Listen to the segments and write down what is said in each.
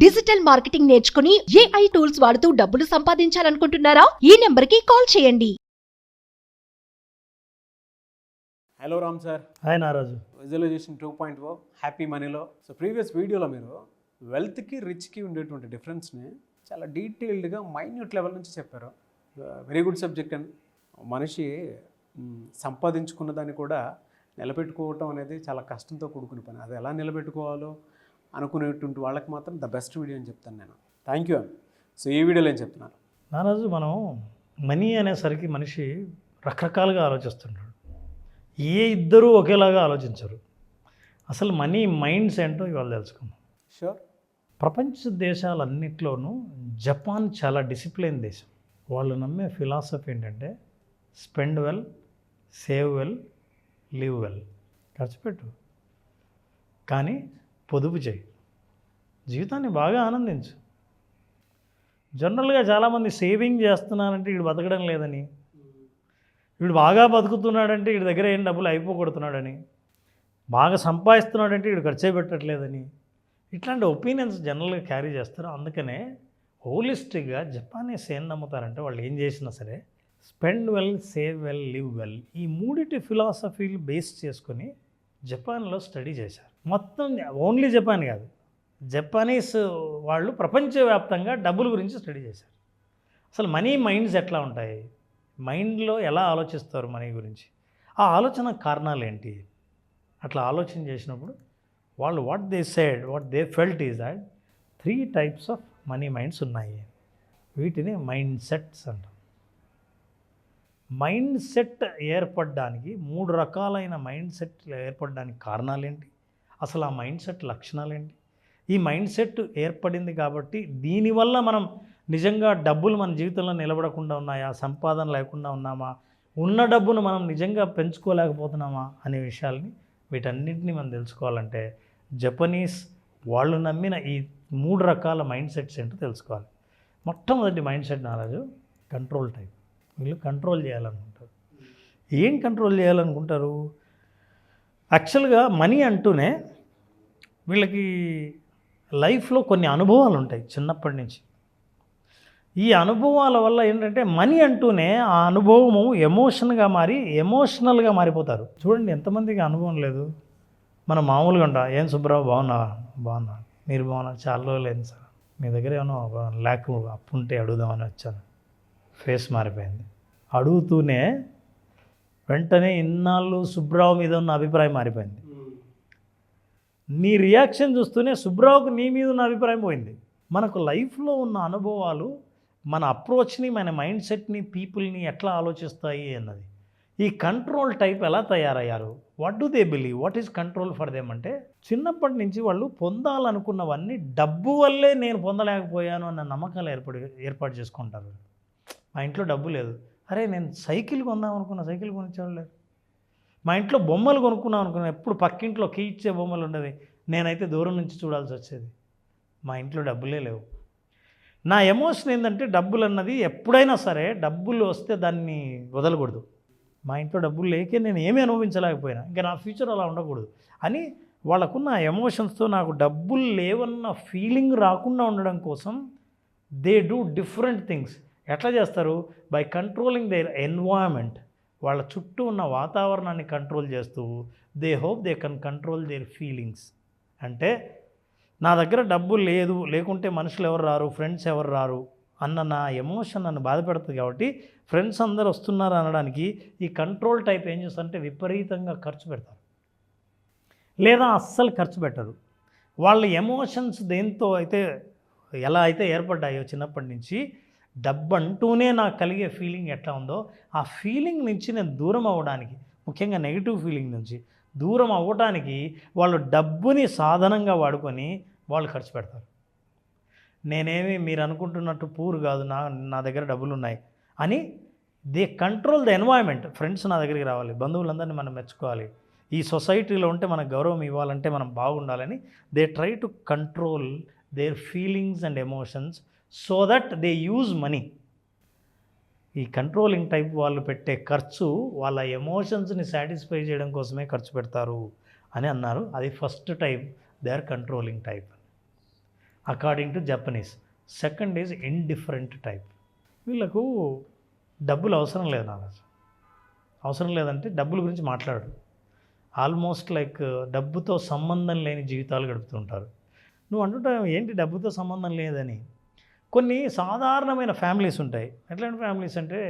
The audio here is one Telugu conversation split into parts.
డిజిటల్ మార్కెటింగ్ నేర్చుకుని AI టూల్స్ వాడుతూ డబ్బులు సంపాదించాలనుకుంటున్నారా? ఈ నెంబర్కి కాల్ చేయండి. Hello Ram sir. Hi Naraju. Visualisation 2.0 happy మనీలో. సో ప్రీవియస్ వీడియోలో మీరు వెల్త్కి రిచ్కి ఉండేటువంటి డిఫరెన్స్ని చాలా డీటెయిల్డ్గా మైన్యూట్ లెవెల్ నుంచి చెప్పారు. Very good subject. అండ్ మనిషి సంపాదించుకున్న దాన్ని కూడా నిలబెట్టుకోవటం అనేది చాలా కష్టంతో కూడుకునే పని. అది ఎలా నిలబెట్టుకోవాలో అనుకునేటువంటి వాళ్ళకి మాత్రం ద బెస్ట్ వీడియో అని చెప్తాను నేను. థ్యాంక్ యూ అండి. సో ఈ వీడియోలో ఏం చెప్తున్నారు? నారాజు, మనం మనీ అనేసరికి మనిషి రకరకాలుగా ఆలోచిస్తుంటాడు. ఇద్దరూ ఒకేలాగా ఆలోచించరు. అసలు మనీ మైండ్స్ ఏంటో ఇవాళ తెలుసుకుందాం. షూర్. ప్రపంచ దేశాలన్నింటిలోనూ జపాన్ చాలా డిసిప్లిన్ దేశం. వాళ్ళు నమ్మే ఫిలాసఫీ ఏంటంటే spend well, save well, live well. ఖర్చు పెట్టు కానీ పొదుపు చేయి, జీవితాన్ని బాగా ఆనందించు. జనరల్గా చాలామంది సేవింగ్ చేస్తున్నారంటే వీడు బతకడం లేదని, వీడు బాగా బతుకుతున్నాడంటే వీడి దగ్గర ఏం డబ్బులు అయిపోగొడుతున్నాడని, బాగా సంపాదిస్తున్నాడంటే వీడు ఖర్చే పెట్టట్లేదని, ఇట్లాంటి ఒపీనియన్స్ జనరల్గా క్యారీ చేస్తారు. అందుకనే హోలిస్టిక్గా జపానీస్ ఏం నమ్ముతారంటే వాళ్ళు ఏం చేసినా సరే spend well, save well, live well, ఈ మూడిటి ఫిలాసఫీలు బేస్ చేసుకొని జపాన్లో స్టడీ చేశారు. మొత్తం ఓన్లీ జపాన్ కాదు, జపానీస్ వాళ్ళు ప్రపంచవ్యాప్తంగా డబ్బుల గురించి స్టడీ చేశారు. అసలు మనీ మైండ్స్ ఎట్లా ఉంటాయి, మైండ్లో ఎలా ఆలోచిస్తారు మనీ గురించి, ఆ ఆలోచన కారణాలు ఏంటి, అట్లా ఆలోచన చేసినప్పుడు వాళ్ళు what they felt is that 3 types of money minds ఉన్నాయి. వీటిని మైండ్ సెట్స్ అంటాం. మైండ్ సెట్ ఏర్పడడానికి 3 రకాలైన మైండ్ సెట్ ఏర్పడడానికి కారణాలు ఏంటి, అసలు ఆ మైండ్ సెట్ లక్షణాలు ఏంటి, ఈ మైండ్ సెట్ ఏర్పడింది కాబట్టి దీనివల్ల మనం నిజంగా డబ్బులు మన జీవితంలో నిలబడకుండా ఉన్నాయా, సంపాదన లేకుండా ఉన్నామా, ఉన్న డబ్బును మనం నిజంగా పెంచుకోలేకపోతున్నామా అనే విషయాల్ని, వీటన్నింటినీ మనం తెలుసుకోవాలంటే జపనీస్ వాళ్ళు నమ్మిన ఈ 3 రకాల మైండ్ సెట్స్ ఏంటో తెలుసుకోవాలి. మొట్టమొదటి మైండ్ సెట్ నారాజు కంట్రోల్ టైప్. వీళ్ళు కంట్రోల్ చేయాలనుకుంటారు. ఏం కంట్రోల్ చేయాలనుకుంటారు? యాక్చువల్గా మనీ అంటూనే వీళ్ళకి లైఫ్లో కొన్ని అనుభవాలు ఉంటాయి చిన్నప్పటి నుంచి. ఈ అనుభవాల వల్ల ఏంటంటే మనీ అంటూనే ఆ అనుభవము ఎమోషనల్గా మారిపోతారు. చూడండి, ఎంతమందికి అనుభవం లేదు. మనం మామూలుగా ఉంటా, ఏం సుబ్రావు బాగున్నా, మీరు బాగున్నా, చాలా రోజులు అయింది సార్, మీ దగ్గర ఏమన్నా ల్యాక్ అప్పు ఉంటే అడుగుదామని వచ్చాను. ఫేస్ మారిపోయింది. అడుగుతూనే వెంటనే ఇన్నాళ్ళు సుబ్రావు మీద ఉన్న అభిప్రాయం మారిపోయింది. నీ రియాక్షన్ చూస్తూనే సుబ్రావుకు నీ మీద ఉన్న అభిప్రాయం పోయింది. మనకు లైఫ్లో ఉన్న అనుభవాలు మన అప్రోచ్ని, మన మైండ్ సెట్ని, పీపుల్ని ఎట్లా ఆలోచిస్తాయి అన్నది. ఈ కంట్రోల్ టైప్ ఎలా తయారయ్యారు, what do they believe, what is control for them అంటే చిన్నప్పటి నుంచి వాళ్ళు పొందాలనుకున్నవన్నీ డబ్బు వల్లే నేను పొందలేకపోయాను అన్న నమ్మకాలు ఏర్పాటు చేసుకుంటారు. మా ఇంట్లో డబ్బు లేదు, అరే నేను సైకిల్ కొందాం అనుకున్నా, సైకిల్ కొనిచ్చేవాళ్ళు లేరు. మా ఇంట్లో బొమ్మలు కొనుక్కున్నాం అనుకున్నా, ఎప్పుడు పక్కింట్లో కీ ఇచ్చే బొమ్మలు ఉండేవి, నేనైతే దూరం నుంచి చూడాల్సి వచ్చేది. మా ఇంట్లో డబ్బులే లేవు. నా ఎమోషన్ ఏంటంటే డబ్బులు అన్నది ఎప్పుడైనా సరే డబ్బులు వస్తే దాన్ని వదలకూడదు. మా ఇంట్లో డబ్బులు లేకే నేను ఏమీ అనుభవించలేకపోయినా, ఇంకా నా ఫ్యూచర్ అలా ఉండకూడదు అని వాళ్ళకున్న ఎమోషన్స్తో నాకు డబ్బులు లేవన్న ఫీలింగ్ రాకుండా ఉండడం కోసం దే డూ డిఫరెంట్ థింగ్స్. ఎట్లా చేస్తారు? By controlling their environment. వాళ్ళ చుట్టూ ఉన్న వాతావరణాన్ని కంట్రోల్ చేస్తూ they hope they can control their feelings. అంటే నా దగ్గర డబ్బు లేదు, లేకుంటే మనుషులు ఎవరు రారు, ఫ్రెండ్స్ ఎవరు రారు అన్న నా ఎమోషన్ నన్ను బాధపెడుతుంది. కాబట్టి ఫ్రెండ్స్ అందరు వస్తున్నారు అనడానికి ఈ కంట్రోల్ టైప్ ఏం చేస్తారంటే విపరీతంగా ఖర్చు పెడతారు, లేదా అస్సలు ఖర్చు పెట్టరు. వాళ్ళ ఎమోషన్స్ దేంతో అయితే ఎలా అయితే ఏర్పడ్డాయో చిన్నప్పటి నుంచి, డబ్బు అంటూనే నాకు కలిగే ఫీలింగ్ ఎట్లా ఉందో ఆ ఫీలింగ్ నుంచి నేను దూరం అవ్వడానికి, ముఖ్యంగా నెగిటివ్ ఫీలింగ్ నుంచి దూరం అవ్వడానికి వాళ్ళు డబ్బుని సాధనంగా వాడుకొని వాళ్ళు ఖర్చు పెడతారు. నేనేమి మీరు అనుకుంటున్నట్టు పూర్ కాదు, నా దగ్గర డబ్బులు ఉన్నాయి అని they control the environment. Friends నా దగ్గరికి రావాలి, బంధువులందరినీ మనం మెచ్చుకోవాలి, ఈ సొసైటీలో ఉంటే మనకు గౌరవం ఇవ్వాలంటే మనం బాగుండాలని they try to control their feelings and emotions so that they use money. ఈ కంట్రోలింగ్ టైప్ వాళ్ళు పెట్టే ఖర్చు వాళ్ళ ఎమోషన్స్ని సాటిస్ఫై చేయడం కోసమే ఖర్చు పెడతారు అని అన్నారు. అది first type, they are controlling type. According to Japanese. Second is indifferent type. వీళ్ళకు డబ్బులు అవసరం లేదు నారాజు. అవసరం లేదంటే డబ్బుల గురించి మాట్లాడు. ఆల్మోస్ట్ లైక్ డబ్బుతో సంబంధం లేని జీవితాలు గడుపుతుంటారు. నువ్వు అంటుంటావు ఏంటి డబ్బుతో సంబంధం లేదని. కొన్ని సాధారణమైన ఫ్యామిలీస్ ఉంటాయి. ఎట్లాంటి ఫ్యామిలీస్ అంటే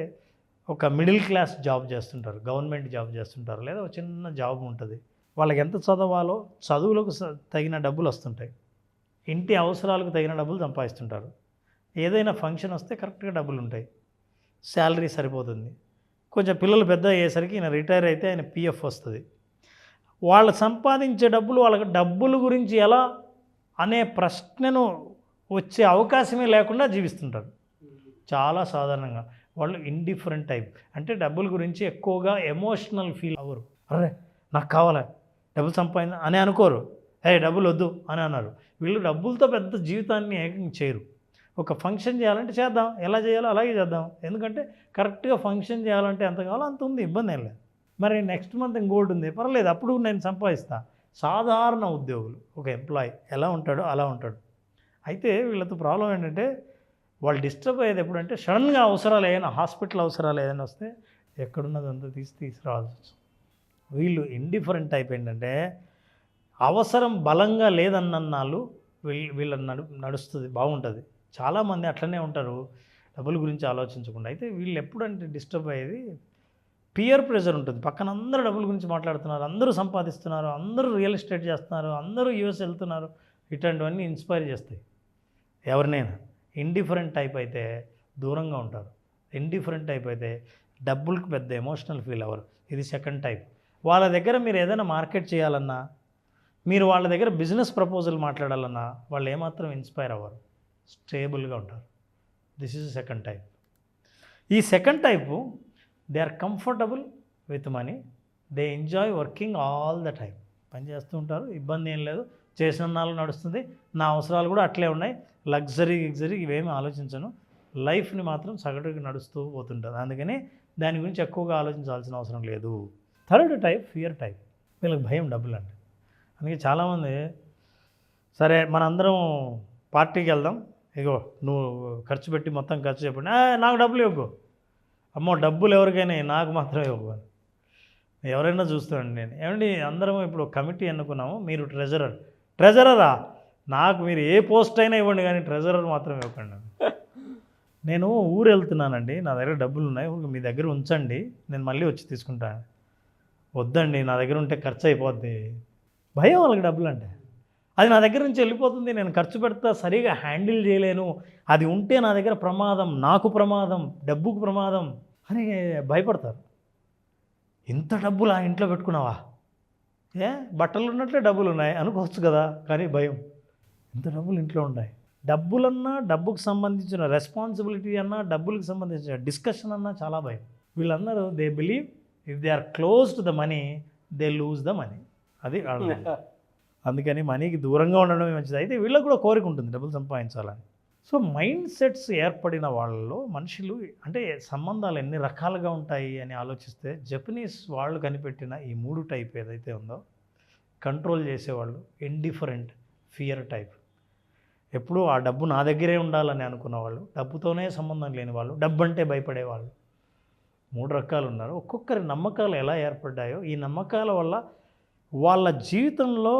ఒక మిడిల్ క్లాస్ జాబ్ చేస్తుంటారు, గవర్నమెంట్ జాబ్ చేస్తుంటారు, లేదా ఒక చిన్న జాబ్ ఉంటుంది. వాళ్ళకి ఎంత చదవాలో చదువులకు తగిన డబ్బులు వస్తుంటాయి, ఇంటి అవసరాలకు తగిన డబ్బులు సంపాదిస్తుంటారు. ఏదైనా ఫంక్షన్ వస్తే కరెక్ట్గా డబ్బులు ఉంటాయి, శాలరీ సరిపోతుంది. కొంచెం పిల్లలు పెద్ద అయ్యేసరికి ఈయన రిటైర్ అయితే ఆయన పిఎఫ్ వస్తుంది. వాళ్ళు సంపాదించే డబ్బులు వాళ్ళకి డబ్బుల గురించి ఎలా అనే ప్రశ్నను వచ్చే అవకాశమే లేకుండా జీవిస్తుంటారు. చాలా సాధారణంగా వాళ్ళు ఇండిఫరెంట్ టైప్. అంటే డబ్బుల గురించి ఎక్కువగా ఎమోషనల్ ఫీల్ అవ్వరు. అరే నాకు కావాలి డబ్బులు సంపాదించ అని అనుకోరు, డబ్బులు వద్దు అని అన్నారు. వీళ్ళు డబ్బులతో పెద్ద జీవితాన్ని ఏకం చేయరు. ఒక ఫంక్షన్ చేయాలంటే చేద్దాం, ఎలా చేయాలో అలాగే చేద్దాం, ఎందుకంటే కరెక్ట్గా ఫంక్షన్ చేయాలంటే ఎంత కావాలో అంత ఉంది, ఇబ్బంది ఏం లేదు. మరి నెక్స్ట్ మంత్ ఇంకోటి ఉంది, పర్లేదు అప్పుడు నేను సంపాదిస్తా. సాధారణ ఉద్యోగులు, ఒక ఎంప్లాయీ ఎలా ఉంటాడో అలా ఉంటాడు. అయితే వీళ్ళతో ప్రాబ్లం ఏంటంటే వాళ్ళు డిస్టర్బ్ అయ్యేది ఎప్పుడంటే సడన్గా అవసరాలు ఏదైనా హాస్పిటల్ అవసరాలు ఏదైనా వస్తే ఎక్కడున్నదంతా తీసుకురావాల్సి వస్తుంది. వీళ్ళు ఇండిఫరెంట్ టైప్ ఏంటంటే అవసరం బలంగా లేదన్నాళ్ళు వీళ్ళ నడుస్తుంది, బాగుంటుంది. చాలామంది అట్లనే ఉంటారు డబ్బుల గురించి ఆలోచించకుండా. అయితే వీళ్ళు ఎప్పుడంటే డిస్టర్బ్ అయ్యేది పియర్ ప్రెషర్ ఉంటుంది. పక్కన అందరూ డబ్బుల గురించి మాట్లాడుతున్నారు, అందరూ సంపాదిస్తున్నారు, అందరూ రియల్ ఎస్టేట్ చేస్తున్నారు, అందరూ యూఎస్ వెళ్తున్నారు, ఇట్లాంటివన్నీ ఇన్స్పైర్ చేస్తాయి ఎవరినైనా. ఇండిఫరెంట్ టైప్ అయితే దూరంగా ఉంటారు. ఇండిఫరెంట్ టైప్ అయితే డబ్బులకు పెద్ద ఎమోషనల్ ఫీల్ అవ్వరు. ఇది సెకండ్ టైప్. వాళ్ళ దగ్గర మీరు ఏదైనా మార్కెట్ చేయాలన్నా, మీరు వాళ్ళ దగ్గర బిజినెస్ ప్రపోజల్ మాట్లాడాలన్నా వాళ్ళు ఏమాత్రం ఇన్స్పైర్ అవ్వరు, స్టేబుల్గా ఉంటారు. This is second type. ఈ second type they are comfortable with money, they enjoy working all the time. పని చేస్తూ ఉంటారు, ఇబ్బంది ఏం లేదు, చేసిన నాలుగు నడుస్తుంది, నా అవసరాలు కూడా అట్లే ఉన్నాయి, లగ్జరీ ఇవేమీ ఆలోచించను, లైఫ్ని మాత్రం సగటుగా నడుస్తూ పోతుంటుంది. అందుకని దాని గురించి ఎక్కువగా ఆలోచించాల్సిన అవసరం లేదు. Third type fear type. వీళ్ళకి భయం డబ్బులు అంటే. అందుకే చాలామంది సరే మనందరం పార్టీకి వెళ్దాం, ఇగో నువ్వు ఖర్చు పెట్టి మొత్తం ఖర్చు చెప్పండి, నాకు డబ్బులు ఇవ్వకు, అమ్మో డబ్బులు ఎవరికైనా నాకు మాత్రం ఇవ్వకు. ఎవరైనా చూస్తానండి నేను, ఏమండి అందరం ఇప్పుడు కమిటీ ఎన్నుకున్నాము, మీరు ట్రెజరరా, నాకు మీరు ఏ పోస్ట్ అయినా ఇవ్వండి కానీ ట్రెజరర్ మాత్రం ఇవ్వకండి. నేను ఊరు వెళ్తున్నానండి, నా దగ్గర డబ్బులు ఉన్నాయి, మీ దగ్గర ఉంచండి, నేను మళ్ళీ వచ్చి తీసుకుంటాను. వద్దండి, నా దగ్గర ఉంటే ఖర్చు అయిపోద్ది. భయం వాళ్ళకి డబ్బులు అంటే. అది నా దగ్గర నుంచి వెళ్ళిపోతుంది, నేను ఖర్చు పెడతా, సరిగా హ్యాండిల్ చేయలేను, అది ఉంటే నా దగ్గర ప్రమాదం, నాకు ప్రమాదం, డబ్బుకు ప్రమాదం అని భయపడతారు. ఇంత డబ్బులు ఆ ఇంట్లో పెట్టుకున్నావా, బట్టలు ఉన్నట్లే డబ్బులు ఉన్నాయి అనుకోవచ్చు కదా, కానీ భయం, ఇంత డబ్బులు ఇంట్లో ఉన్నాయి. డబ్బులన్నా, డబ్బుకు సంబంధించిన రెస్పాన్సిబిలిటీ అన్నా, డబ్బులకు సంబంధించిన డిస్కషన్ అన్నా చాలా భయం. వీళ్ళందరూ they believe if they are close to the money they lose the money. అది అందుకని మనీకి దూరంగా ఉండడమే మంచిది. అయితే వీళ్ళకి కూడా కోరిక ఉంటుంది డబ్బులు సంపాదించాలని. సో మైండ్ సెట్స్ ఏర్పడిన వాళ్ళలో మనుషులు అంటే సంబంధాలు ఎన్ని రకాలుగా ఉంటాయి అని ఆలోచిస్తే జపనీస్ వాళ్ళు కనిపెట్టిన ఈ 3 టైప్ ఏదైతే ఉందో కంట్రోల్ చేసేవాళ్ళు ఇండిఫరెంట్ ఫియర్ టైప్. ఎప్పుడూ ఆ డబ్బు నా దగ్గరే ఉండాలని అనుకున్నవాళ్ళు, డబ్బుతోనే సంబంధం లేని వాళ్ళు, డబ్బు అంటే భయపడేవాళ్ళు, 3 రకాలు ఉన్నారు. ఒక్కొక్కరి నమ్మకాలు ఎలా ఏర్పడ్డాయో ఈ నమ్మకాల వల్ల వాళ్ళ జీవితంలో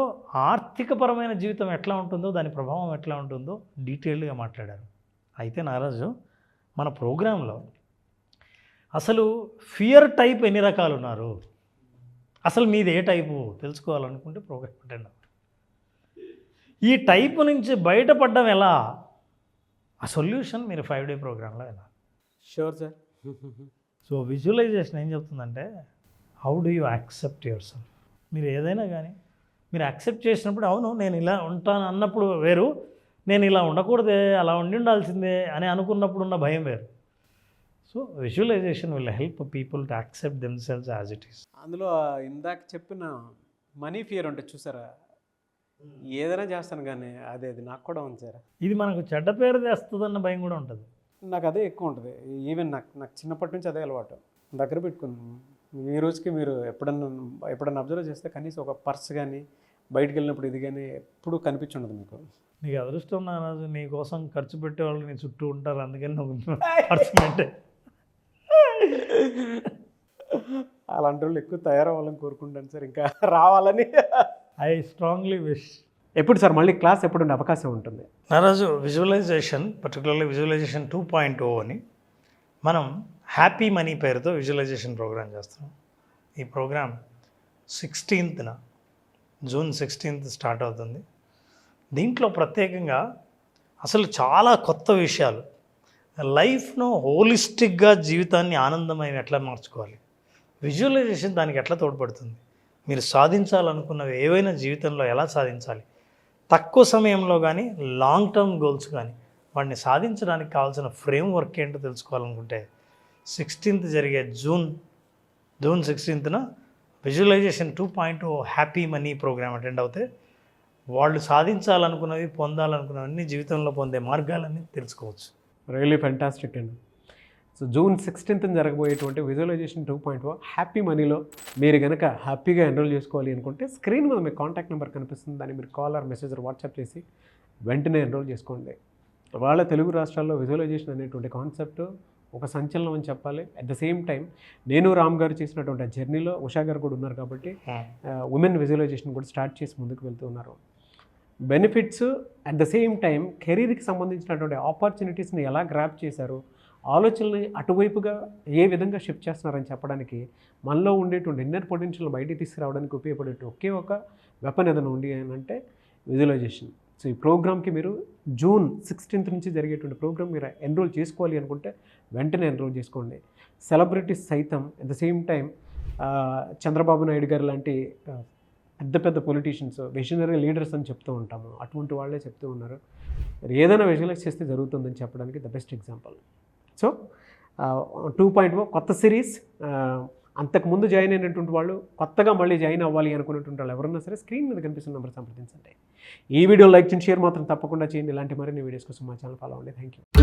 ఆర్థికపరమైన జీవితం ఎట్లా ఉంటుందో, దాని ప్రభావం ఎట్లా ఉంటుందో డీటెయిల్డ్గా మాట్లాడారు. అయితే నారాజు మన ప్రోగ్రాంలో అసలు ఫియర్ టైప్ ఎన్ని రకాలు ఉన్నారు, అసలు మీది ఏ టైపు తెలుసుకోవాలనుకుంటే ప్రోగ్రామ్ అటెండ్. ఈ టైపు నుంచి బయటపడడం ఎలా, ఆ సొల్యూషన్ మీరు 5 డే ప్రోగ్రాంలో వినాలి. Sure sir. సో విజువలైజేషన్ ఏం చెప్తుందంటే how do you accept your self. మీరు ఏదైనా కానీ మీరు యాక్సెప్ట్ చేసినప్పుడు అవును నేను ఇలా ఉంటాను అన్నప్పుడు వేరు, నేను ఇలా ఉండకూడదే అలా ఉండాల్సిందే అని అనుకున్నప్పుడు ఉన్న భయం వేరు. So visualisation will help people to accept themselves as it is. అందులో ఇందాక చెప్పిన మనీ ఫియర్ అంటే చూసారా, ఏదైనా చేస్తాను కానీ అది నాకు కూడా ఉంది సార్. ఇది మనకు చెడ్డ పేరు తెస్తుందన్న భయం కూడా ఉంటుంది. నాకు అదే ఎక్కువ ఉంటుంది. ఈవెన్ నాకు చిన్నప్పటి నుంచి అదే అలవాటు. దగ్గర పెట్టుకున్నాను. ఈ రోజుకి మీరు ఎప్పుడన్నా అబ్జర్వ్ చేస్తే కనీసం ఒక పర్స్ కానీ, బయటికి వెళ్ళినప్పుడు ఇది కానీ ఎప్పుడు కనిపించుండదు మీకు. నీకు అదృష్టం నారాజు, నీ కోసం ఖర్చు పెట్టేవాళ్ళు నీ చుట్టూ ఉంటారు, అందుకని నువ్వు ఖర్చు పెట్టే. అలాంటి వాళ్ళు ఎక్కువ తయారవ్వాలని కోరుకుంటాను సార్, ఇంకా రావాలని. I strongly wish. ఎప్పుడు సార్ మళ్ళీ క్లాస్ ఎప్పుడు ఉండే అవకాశం ఉంటుంది? నారాజు విజువలైజేషన్, పర్టికులర్లీ విజువలైజేషన్ 2.0 అని మనం హ్యాపీ మనీ పేరుతో విజువలైజేషన్ ప్రోగ్రామ్ చేస్తున్నాం. ఈ programme 16th June 16th start అవుతుంది. దీంట్లో ప్రత్యేకంగా అసలు చాలా కొత్త విషయాలు, లైఫ్ను హోలిస్టిక్గా జీవితాన్ని ఆనందమయం ఎట్లా మార్చుకోవాలి, విజువలైజేషన్ దానికి ఎట్లా తోడ్పడుతుంది, మీరు సాధించాలనుకున్నవి ఏవైనా జీవితంలో ఎలా సాధించాలి, తక్కువ సమయంలో కానీ లాంగ్ టర్మ్ గోల్స్ కానీ వాటిని సాధించడానికి కావాల్సిన ఫ్రేమ్వర్క్ ఏంటో తెలుసుకోవాలనుకుంటే 16th జరిగే June 16th visualisation 2.0 happy money programme attend అవుతే వాళ్ళు సాధించాలనుకున్నవి, పొందాలనుకున్నవన్నీ జీవితంలో పొందే మార్గాలన్నీ తెలుసుకోవచ్చు. రియలీ ఫెంటాస్టిక్ అండి. సో జూన్ 16th జరగబోయేటువంటి విజువలైజేషన్ 2.0 హ్యాపీ మనీలో మీరు కనుక హ్యాపీగా ఎన్రోల్ చేసుకోవాలి అనుకుంటే స్క్రీన్ మీద మీకు కాంటాక్ట్ నెంబర్ కనిపిస్తుంది, దాన్ని మీరు కాల్ ఆర్ మెసేజ్ వాట్సాప్ చేసి వెంటనే ఎన్రోల్ చేసుకోండి. వాళ్ళ తెలుగు రాష్ట్రాల్లో విజువలైజేషన్ అనేటువంటి కాన్సెప్ట్ ఒక సంచలనం అని చెప్పాలి. అట్ ద సేమ్ టైం నేను రామ్ గారు చేసినటువంటి ఆ జర్నీలో ఉషా గారు కూడా ఉన్నారు కాబట్టి ఉమెన్ విజువలైజేషన్ కూడా స్టార్ట్ చేసి ముందుకు వెళ్తూ ఉన్నారు. Benefits at the same time కెరీర్కి సంబంధించినటువంటి ఆపర్చునిటీస్ని ఎలా గ్రాప్ చేశారు, ఆలోచనల్ని అటువైపుగా ఏ విధంగా షిఫ్ట్ చేస్తున్నారని చెప్పడానికి, మనలో ఉండేటువంటి ఇన్నర్ పొటెన్షియల్ బయటికి తీసుకురావడానికి ఉపయోగపడే ఒకే ఒక వెపన్ ఏదైనా ఉంది అని అంటే విజువలైజేషన్. సో ఈ ప్రోగ్రామ్కి మీరు జూన్ 16th నుంచి జరిగేటువంటి ప్రోగ్రామ్ మీరు ఎన్రోల్ చేసుకోవాలి అనుకుంటే వెంటనే ఎన్రోల్ చేసుకోండి. సెలబ్రిటీస్ సైతం at the same time Chandrababu Naidu గారు లాంటి పెద్ద పెద్ద పొలిటీషియన్స్, విజనరీ లీడర్స్ అని చెప్తూ ఉంటాము, అటువంటి వాళ్ళే చెప్తూ ఉన్నారు. మరి ఏదైనా విజువలైజ్ చేస్తే జరుగుతుందని చెప్పడానికి ద బెస్ట్ ఎగ్జాంపుల్. సో 2.0 కొత్త సిరీస్. అంతకుముందు జాయిన్ అయినటువంటి వాళ్ళు, కొత్తగా మళ్ళీ జాయిన్ అవ్వాలి అనుకున్నటువంటి వాళ్ళు ఎవరన్నా సరే స్క్రీన్ మీద కనిపిస్తున్న నెంబర్ సంప్రదించండి. ఈ వీడియో లైక్ చేయండి, షేర్ మాత్రం తప్పకుండా చేయండి. ఇలాంటి మరిన్ని వీడియోస్ కోసం మా ఛానల్ ఫాలో అవ్వండి. Thank you.